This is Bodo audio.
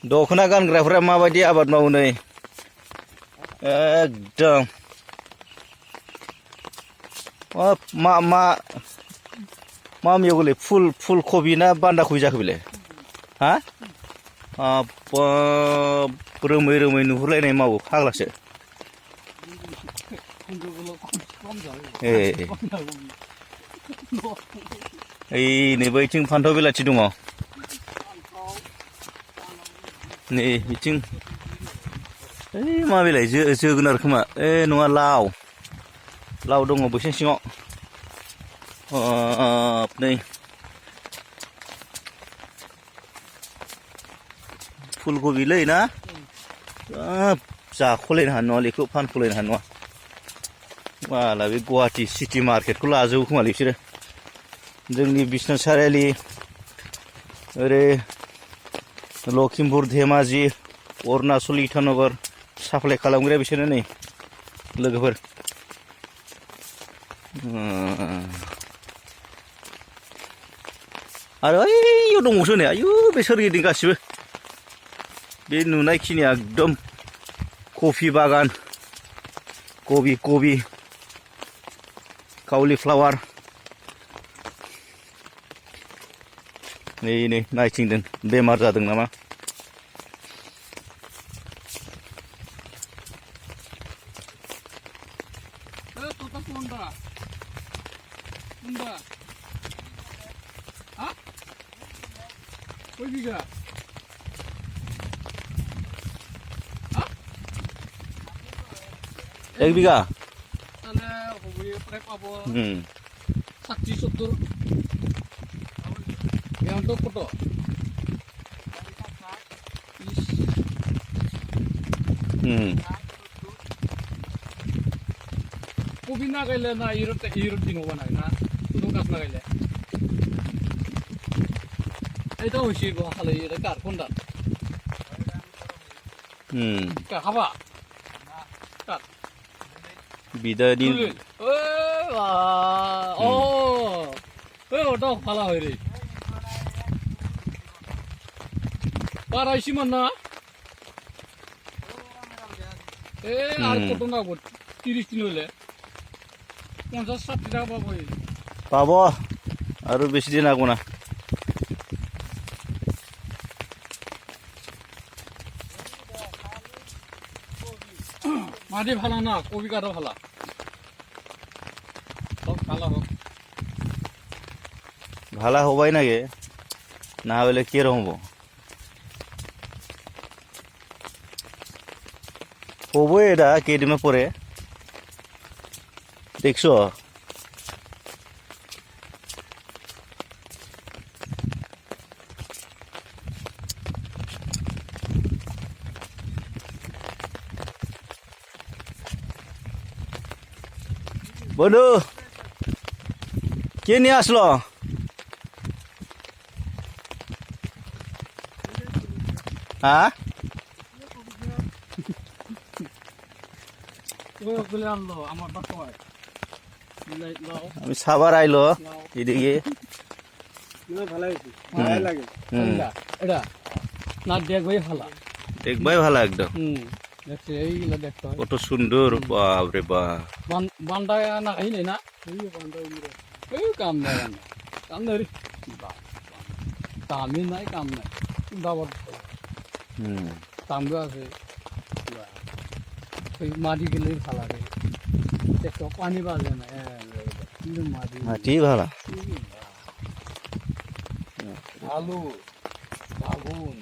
दख'ना गानग्राफोरा माबायदि आबाद मावो नै एकदम मा मैगंलै फुल कबि ना बान्दा कबि जाखो बेलाय हा रोमै रोमै नुहुरलायनाय मावो फाग्लासो ओइ नै बैथिं फान्थाव बिलाथि दङ नै बिथिं ओइ मा बिलाइ जोगोनार खोमा नङा लाव दङ बैसां सिङाव नै फुलकबिलै ना जाख'लायनो हानाय नङा बेखौ फानख'लायनो हानाय नङा माला बे गुवाहाटि सिटि मार्केटखौ लाजोबो खोमालै बिसोरो जोंनि बिश्वनाथ सारिआलि ओरै लखिमपुर धेमाजि अरुणाचल इटानगर साप्लाय खालामग्राया बिसोरनो नै लोगोफोर आरो ओइयाव दंबावोसो नै आयु बे सोरगिदिं गासिबो बे नुनायखिनिया एकदम कफि बागान कबि काउलिफ्लावार नै नायथिंदों बेमार जादों नामा एक बिघा 60-70 yang untuk foto kopi na kaila na irot dino bana na tudung kas na kaila itu usi gua kalau ini kar kondan kar apa kar bida di dok pala hari para isi mana আর কত না গো 30 দিন হলে 50-60 টাকা পাবো পাবো আর বেশি দিন লাগবো না মাটি ভালো না কবি কাটা ভালো সব ভালো হোক ভালো হবাই নাকি না হলে কি রকম হবো এটা কেদিমে পরে দেখছো বন্ধু কে নিয়ে আসলো হ্যাঁ আমি সাবার আইলো এদিকে দেখবাই ভালো একদম কত সুন্দর বাপরে বাপ বান্দা না খাইলে না কাম নাই কামই নাই কাম নাই দাবার কামগো আছে মাটি গেলে ভালো রে পানি বাজে না মাটি ভালো আলু বাগুন